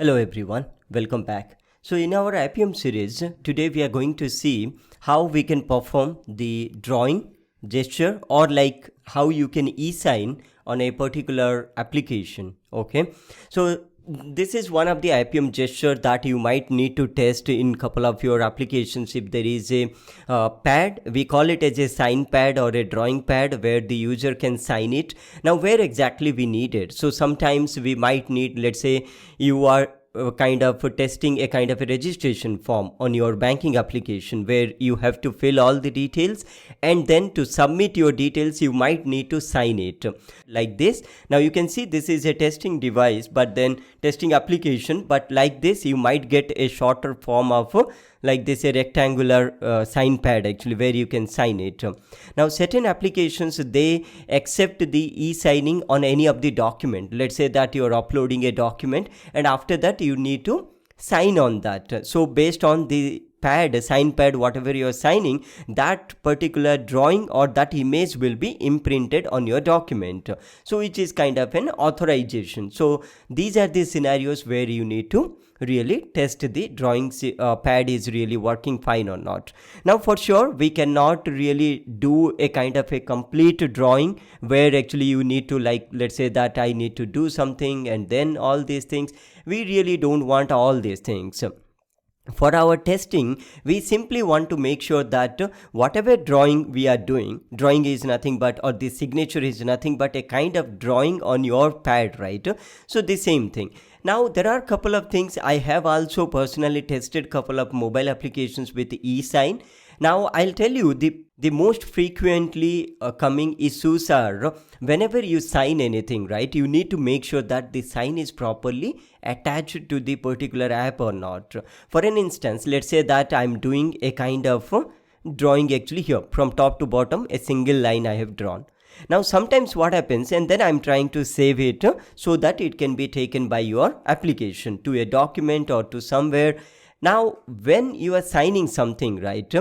Hello everyone, welcome back. So in our Appium series, today we are going to see how we can perform the drawing gesture or like how you can e-sign on a particular application. Okay, so this is one of the Appium gesture that you might need to test in couple of your applications. If there is a pad, we call it as a sign pad or a drawing pad where the user can sign it. Now where exactly we need it? So sometimes we might need, let's say you are kind of testing a kind of a registration form on your banking application where you have to fill all the details, and then to submit your details you might need to sign it like this. Now you can see this is a testing device, but then testing application, but like this you might get a shorter form of like this, a rectangular sign pad actually where you can sign it. Now certain applications, they accept the e-signing on any of the document. Let's say that you're uploading a document and after that you need to sign on that. So based on the pad, sign pad, whatever you're signing, that particular drawing or that image will be imprinted on your document. So which is kind of an authorization. So these are the scenarios where you need to really test the drawing pad is really working fine or not. Now for sure we cannot really do a kind of a complete drawing where actually you need to, like, let's say that I need to do something and then all these things. We really don't want all these things. For our testing, we simply want to make sure that whatever drawing we are doing, drawing is nothing but, or the signature is nothing but a kind of drawing on your pad, right? So the same thing. Now there are a couple of things. I have also personally tested couple of mobile applications with e-sign. Now I'll tell you the most frequently coming issues are whenever you sign anything, right? You need to make sure that the sign is properly attached to the particular app or not. For an instance, let's say that I'm doing a kind of drawing actually here from top to bottom, a single line I have drawn. Now sometimes what happens, and then I'm trying to save it so that it can be taken by your application to a document or to somewhere. Now when you are signing something, right,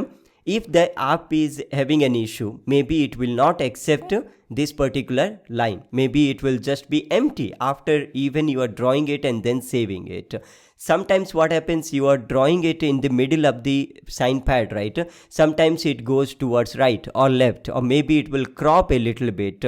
if the app is having an issue, maybe it will not accept this particular line. Maybe it will just be empty after even you are drawing it and then saving it. Sometimes what happens, you are drawing it in the middle of the sign pad, right? Sometimes it goes towards right or left, or maybe it will crop a little bit.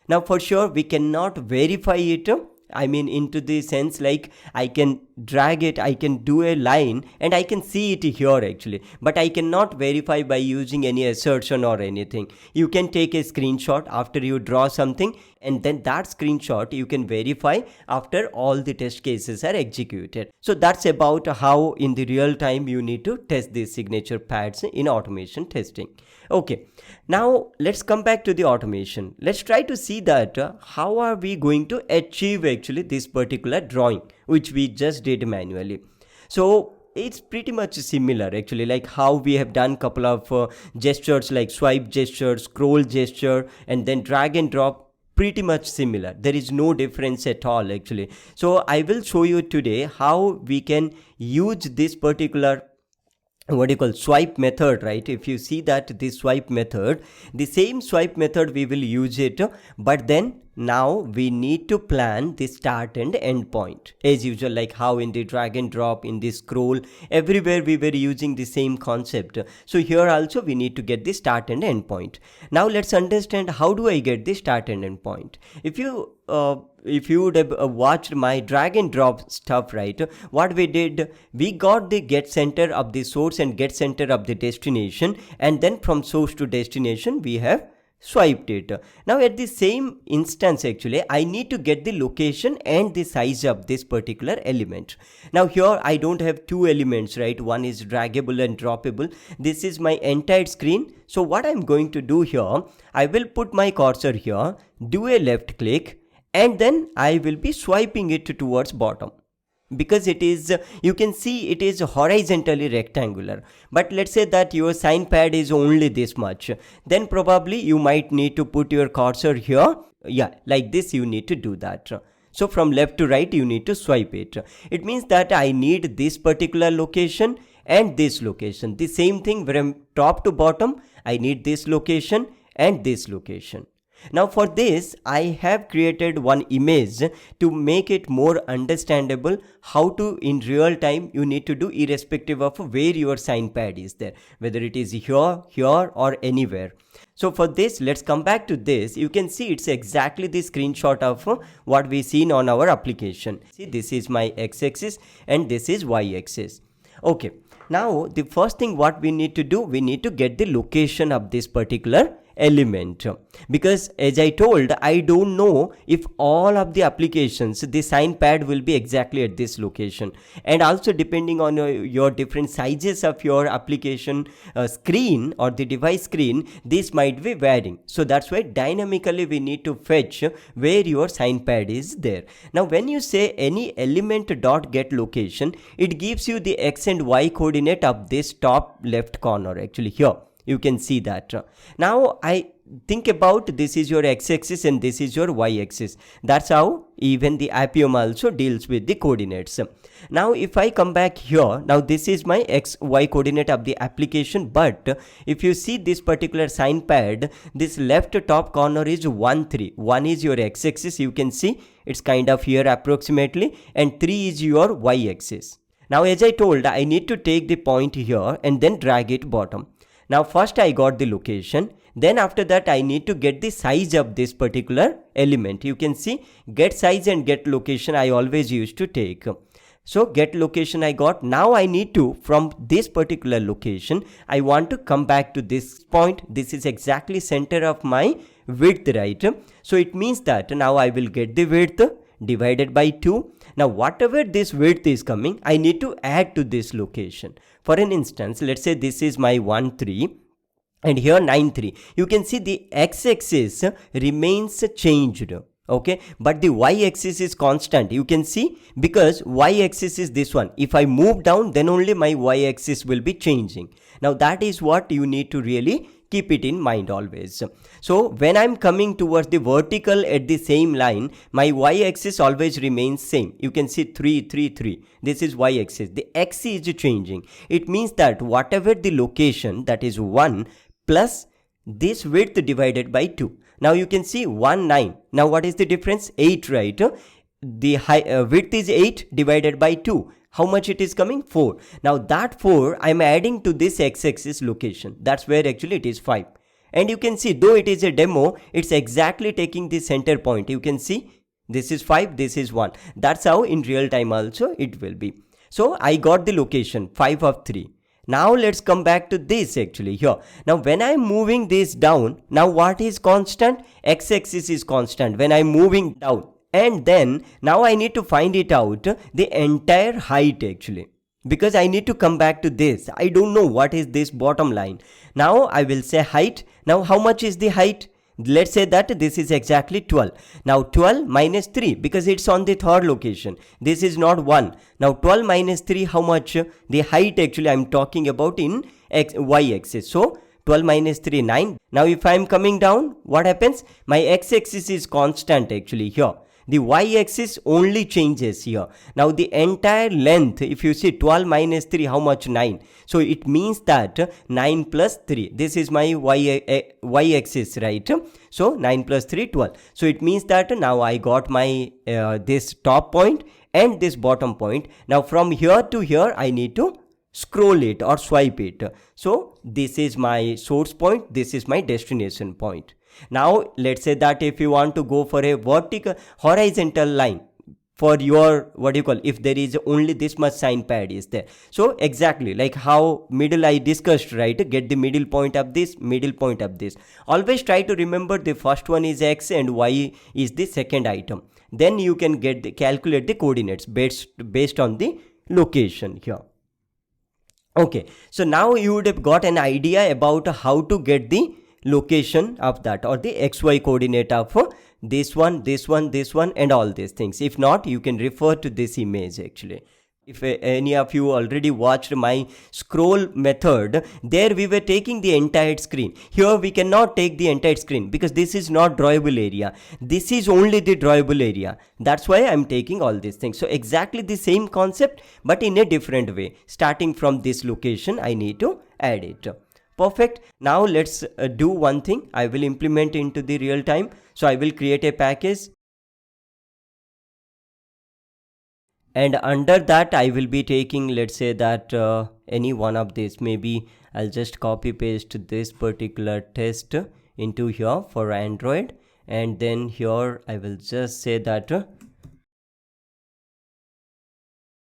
Now for sure we cannot verify it, I mean into the sense like I can drag it, I can do a line and I can see it here actually, but I cannot verify by using any assertion or anything. You can take a screenshot after you draw something, and then that screenshot you can verify after all the test cases are executed. So that's about how in the real time you need to test these signature pads in automation testing. Okay, now let's come back to the automation. Let's try to see that how are we going to achieve actually this particular drawing which we just did manually. So it's pretty much similar actually, like how we have done couple of gestures like swipe gesture, scroll gesture, and then drag and drop. Pretty much similar. There is no difference at all actually. So I will show you today how we can use this particular swipe method, right? If you see that this swipe method, the same swipe method we will use it, but then now we need to plan the start and end point as usual, like how in the drag and drop, in the scroll, everywhere we were using the same concept. So here also we need to get the start and end point. Now let's understand how do I get the start and end point. If you would have watched my drag and drop stuff, right, what we did, we got the get center of the source and get center of the destination, and then from source to destination we have swiped it. Now at the same instance actually I need to get the location and the size of this particular element. Now here I don't have two elements, right? One is draggable and droppable. This is my entire screen. So what I'm going to do here, I will put my cursor here, do a left click, and then I will be swiping it towards bottom. Because it is, you can see it is horizontally rectangular, but let's say that your sign pad is only this much, then probably you might need to put your cursor here, yeah, like this. You need to do that. So from left to right you need to swipe it. It means that I need this particular location and this location. The same thing from top to bottom, I need this location and this location. Now for this, I have created one image to make it more understandable how to in real time you need to do irrespective of where your sign pad is there, whether it is here, or anywhere. So for this, let's come back to this. You can see it's exactly the screenshot of what we seen on our application. See, this is my x-axis and this is y-axis. Okay, now the first thing what we need to do, we need to get the location of this particular element, because as I told, I don't know if all of the applications the sign pad will be exactly at this location, and also depending on your different sizes of your application screen or the device screen, this might be varying. So that's why dynamically we need to fetch where your sign pad is there. Now when you say any element dot get location, it gives you the x and y coordinate of this top left corner. Actually here you can see that. Now I think about this is your x-axis and this is your y-axis. That's how even the Appium also deals with the coordinates. Now if I come back here, now this is my x y coordinate of the application, but if you see this particular sign pad, this left top corner is 1 3. 1 is your x-axis, you can see it's kind of here approximately, and 3 is your y-axis. Now as I told, I need to take the point here and then drag it bottom. Now first I got the location, then after that I need to get the size of this particular element. You can see get size and get location I always used to take. So get location I got. Now I need to, from this particular location, I want to come back to this point. This is exactly center of my width, right? So it means that now I will get the width divided by 2. Now whatever this width is coming, I need to add to this location. For an instance, let's say this is my 1 3 and here 9 3. You can see the x-axis remains changed, okay, but the y-axis is constant. You can see because y-axis is this one. If I move down, then only my y-axis will be changing. Now that is what you need to really keep it in mind always. So when I'm coming towards the vertical at the same line, my y-axis always remains same. You can see 3 3 3. This is y-axis. The x is changing. It means that whatever the location, that is 1 plus this width divided by 2. Now you can see 1 9. Now what is the difference? 8, right? The width is 8 divided by 2. How much it is coming? 4. Now that 4 I am adding to this x-axis location. That's where actually it is 5. And you can see, though it is a demo, it's exactly taking the center point. You can see this is 5, this is 1. That's how in real time also it will be. So I got the location 5 of 3. Now let's come back to this actually here. Now when I'm moving this down, now what is constant? X-axis is constant when I'm moving down. And then now I need to find it out the entire height actually, because I need to come back to this. I don't know what is this bottom line. Now I will say height. Now how much is the height? Let's say that this is exactly 12. Now 12 minus 3, because it's on the third location. This is not 1. Now 12 minus 3, how much? The height actually I'm talking about in y-axis. So 12 minus 3, 9. Now if I'm coming down, what happens? My x-axis is constant actually here. The y-axis only changes here. Now the entire length, if you see 12 minus 3, how much? 9. So it means that 9 plus 3. This is my y-axis, right? So 9 plus 3, 12. So it means that now I got my this top point and this bottom point. Now from here to here, I need to scroll it or swipe it. So this is my source point. This is my destination point. Now let's say that if you want to go for a vertical horizontal line for your if there is only this much sign pad is there. So exactly like how middle I discussed, right? Get the middle point of this, middle point of this. Always try to remember the first one is x and y is the second item. Then you can calculate the coordinates based on the location here. Okay, so now you would have got an idea about how to get the location of that or the xy coordinate of this one, this one, this one, and all these things. If not, you can refer to this image actually. If any of you already watched my scroll method, there we were taking the entire screen. Here we cannot take the entire screen because this is not drawable area. This is only the drawable area. That's why I'm taking all these things. So exactly the same concept, but in a different way. Starting from this location, I need to add it. Perfect. Now let's do one thing. I will implement into the real time. So I will create a package, and under that I will be taking, let's say that any one of these. Maybe I'll just copy paste this particular test into here for Android, and then here I will just say that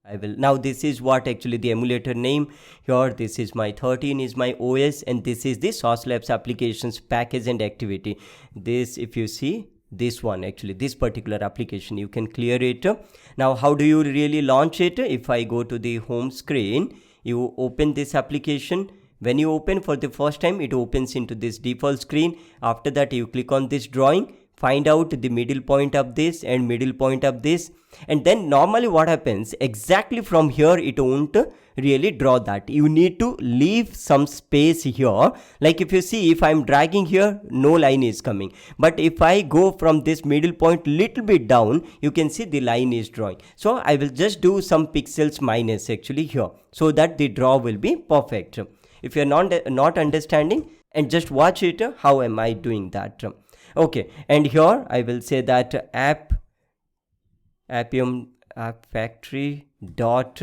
I will, now this is what actually the emulator name here. This is my 13 is my OS, and this is the Sauce Labs applications package and activity. This, if you see this one, actually this particular application, you can clear it. Now how do you really launch it? If I go to the home screen, you open this application. When you open for the first time, it opens into this default screen. After that, you click on this drawing, find out the middle point of this and middle point of this, and then normally what happens, exactly from here it won't really draw that. You need to leave some space here. Like if you see, if I'm dragging here, no line is coming, but if I go from this middle point little bit down, you can see the line is drawing. So I will just do some pixels minus actually here, so that the draw will be perfect. If you're not understanding, and just watch it, how am I doing that. Okay, and here I will say that Appium app factory dot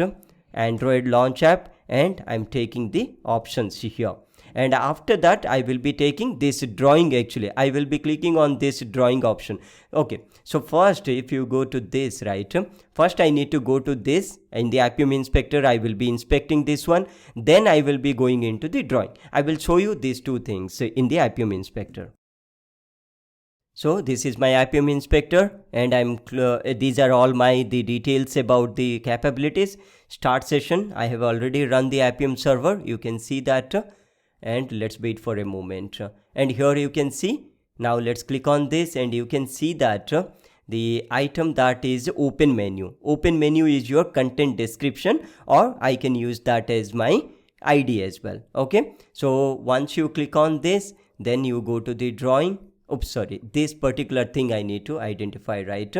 Android launch app, and I'm taking the options here. And after that, I will be taking this drawing. Actually, I will be clicking on this drawing option. Okay, so first, if you go to this, right, first I need to go to this. In the Appium inspector, I will be inspecting this one. Then I will be going into the drawing. I will show you these two things in the Appium inspector. So this is my Appium inspector, and these are all the details about the capabilities. Start session. I have already run the Appium server. You can see that. And let's wait for a moment. And here you can see. Now let's click on this, and you can see that the item that is open menu. Open menu is your content description, or I can use that as my ID as well. Okay. So once you click on this, then you go to the drawing. Oops, sorry, this particular thing I need to identify, right?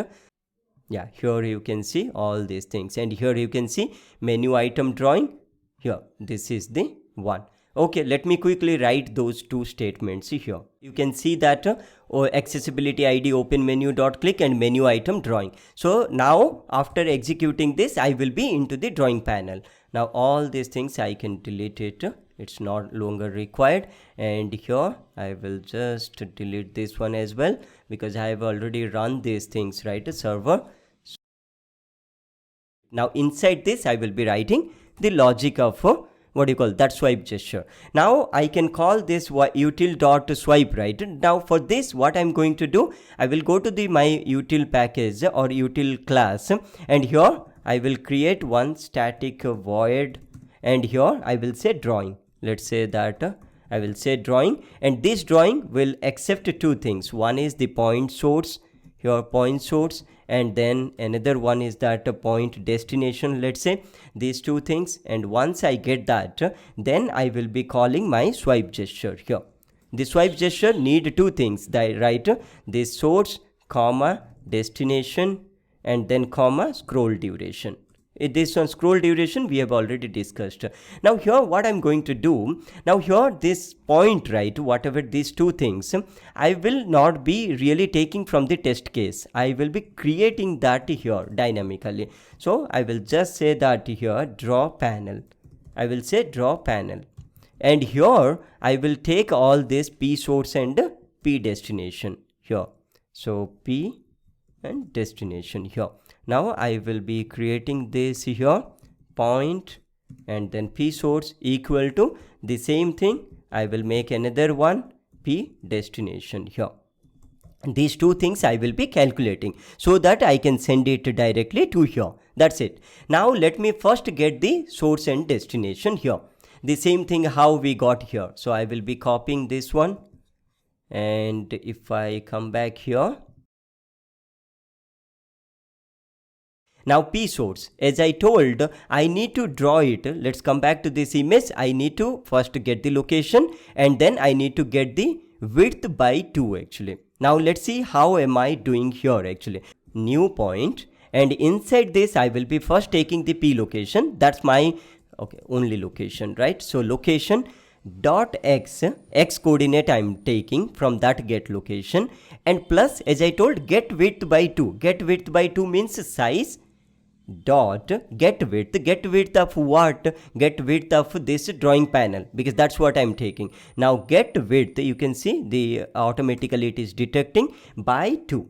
Yeah, here you can see all these things, and here you can see menu item drawing. Here, this is the one. Okay, let me quickly write those two statements here. You can see that accessibility ID open menu dot click and menu item drawing. So now after executing this, I will be into the drawing panel. Now all these things I can delete it. It's not longer required, and here I will just delete this one as well, because I have already run these things, right, a server. Now inside this I will be writing the logic of what do you call that swipe gesture. Now I can call this util.swipe, right? Now for this, what I'm going to do, I will go to my util package or util class, and here I will create one static void, and here I will say drawing. Let's say that I will say drawing, and this drawing will accept two things. One is the point source, here point source, and then another one is that point destination, let's say these two things. And once I get that, then I will be calling my swipe gesture here. The swipe gesture need two things, right? This source, comma, destination, and then comma, scroll duration. This one scroll duration we have already discussed. Now here what I'm going to do, now here this point, right, whatever these two things, I will not be really taking from the test case. I will be creating that here dynamically. So I will just say that here draw panel. I will say draw panel, and here I will take all this P source and P destination here. So P and destination here. Now I will be creating this here, point, and then P source equal to the same thing. I will make another one, P destination here. These two things I will be calculating so that I can send it directly to here. That's it. Now let me first get the source and destination here. The same thing how we got here. So I will be copying this one, and if I come back here, now P source, as I told, I need to draw it. Let's come back to this image. I need to first get the location, and then I need to get the width by 2 actually. Now let's see how am I doing here actually. New point, and inside this I will be first taking the P location. That's my only location, right? So location, dot x coordinate I'm taking from that get location, and plus, as I told, get width by 2. Get width by 2 means size dot get width of what? Get width of this drawing panel, because that's what I'm taking. Now get width, you can see the automatically it is detecting by 2.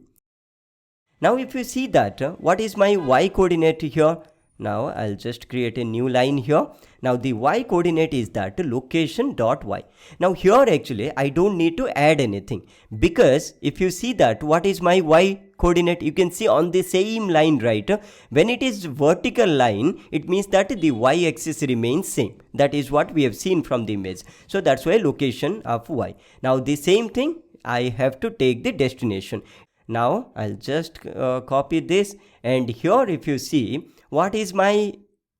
Now if you see that, what is my y coordinate here? Now I'll just create a new line here. Now the y coordinate is that location dot y. Now here actually I don't need to add anything, because if you see that, what is my y coordinate? You can see on the same line, right? When it is vertical line, it means that the y axis remains same. That is what we have seen from the image. So that's why location of y. Now the same thing, I have to take the destination. Now I'll just copy this, and here if you see, what is my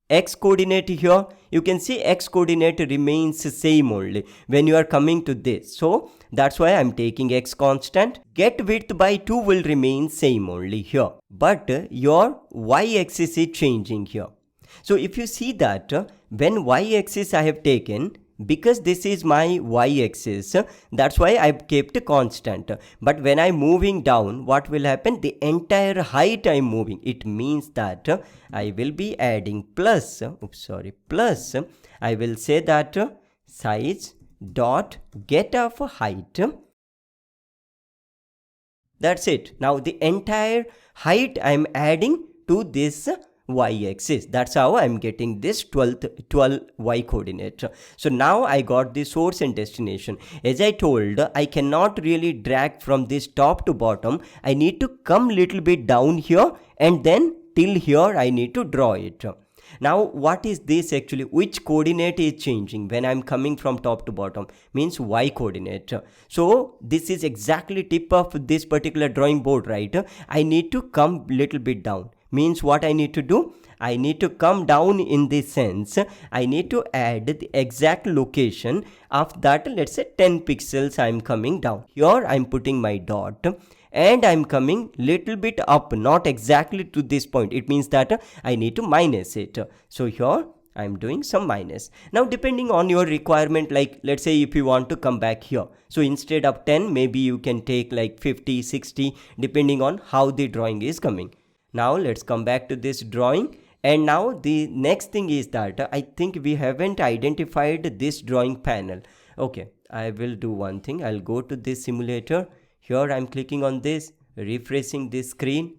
x coordinate here? You can see x coordinate remains same only when you are coming to this. So that's why I'm taking x constant. Get width by 2 will remain same only here, but your y axis is changing here. So if you see that, when y axis I have taken, because this is my y-axis, that's why I've kept a constant. But when I'm moving down, what will happen? The entire height I'm moving. It means that I will be adding plus, plus, I will say that size dot get of height. That's it. Now the entire height I'm adding to this y-axis. That's how I'm getting this 12 y coordinate. So now I got the source and destination. As I told, I cannot really drag from this top to bottom. I need to come little bit down here, and then till here I need to draw it. Now what is this actually? Which coordinate is changing when I'm coming from top to bottom? Means y coordinate. So this is exactly tip of this particular drawing board, right? I need to come little bit down. Means what I need to do? I need to come down in this sense. I need to add the exact location of that, let's say 10 pixels I'm coming down. Here I'm putting my dot, and I'm coming little bit up, not exactly to this point. It means that I need to minus it. So here I'm doing some minus. Now depending on your requirement, like let's say if you want to come back here, so instead of 10, maybe you can take like 50, 60, depending on how the drawing is coming. Now let's come back to this drawing, and now the next thing is that I think we haven't identified this drawing panel. Okay, I will do one thing. I'll go to this simulator. Here I'm clicking on this, refreshing this screen,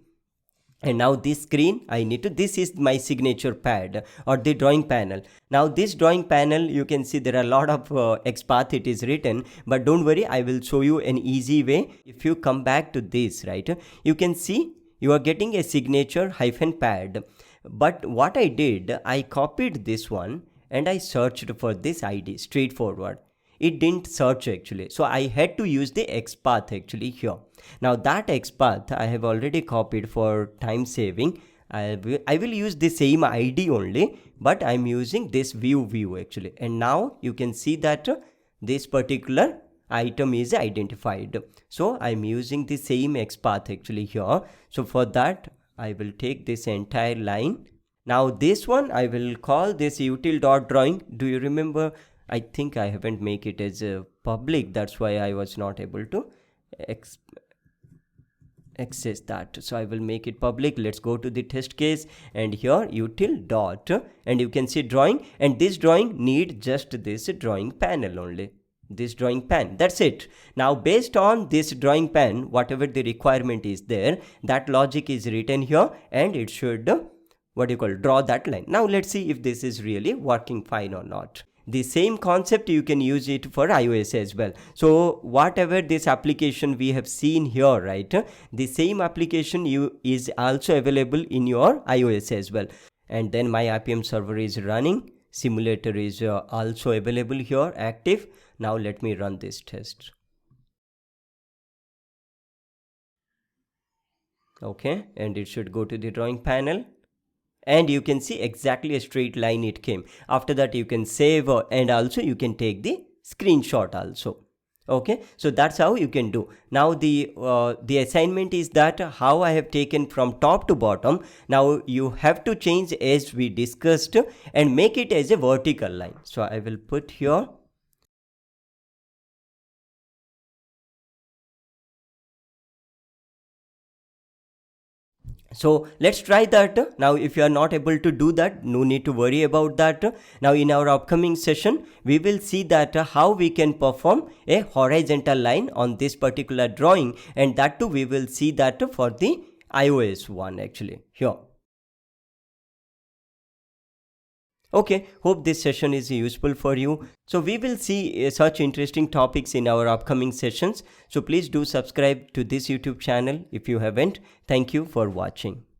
and now this screen I need to, this is my signature pad or the drawing panel. Now this drawing panel, you can see there are a lot of XPath it is written, but don't worry, I will show you an easy way. If you come back to this, right, you can see you are getting a signature -pad. But what I did, I copied this one and I searched for this ID straightforward. It didn't search actually, so I had to use the XPath actually here. Now that XPath I have already copied for time saving. I will use the same ID only, but I'm using this view actually, and now you can see that this particular item is identified. So I'm using the same XPath actually here. So for that I will take this entire line. Now this one I will call this util.drawing. Do you remember? I think I haven't make it as a public, that's why I was not able to access that. So I will make it public. Let's go to the test case, and here util dot, and you can see drawing, and this drawing need just this drawing panel only. This drawing pan, that's it. Now based on this drawing pan, whatever the requirement is there, that logic is written here, and it should draw that line. Now let's see if this is really working fine or not. The same concept you can use it for iOS as well. So whatever this application we have seen here, right, the same application is also available in your iOS as well. And then my Appium server is running, simulator is also available here, active. Now let me run this test. Okay, and it should go to the drawing panel, and you can see exactly a straight line it came. After that you can save, and also you can take the screenshot also. Okay, so that's how you can do. Now the assignment is that how I have taken from top to bottom. Now you have to change as we discussed and make it as a vertical line. So I will put here So let's try that. Now if you are not able to do that, no need to worry about that. Now in our upcoming session, we will see that how we can perform a horizontal line on this particular drawing, and that too we will see that for the iOS one actually here. Okay, hope this session is useful for you. So we will see such interesting topics in our upcoming sessions. So please do subscribe to this YouTube channel if you haven't. Thank you for watching.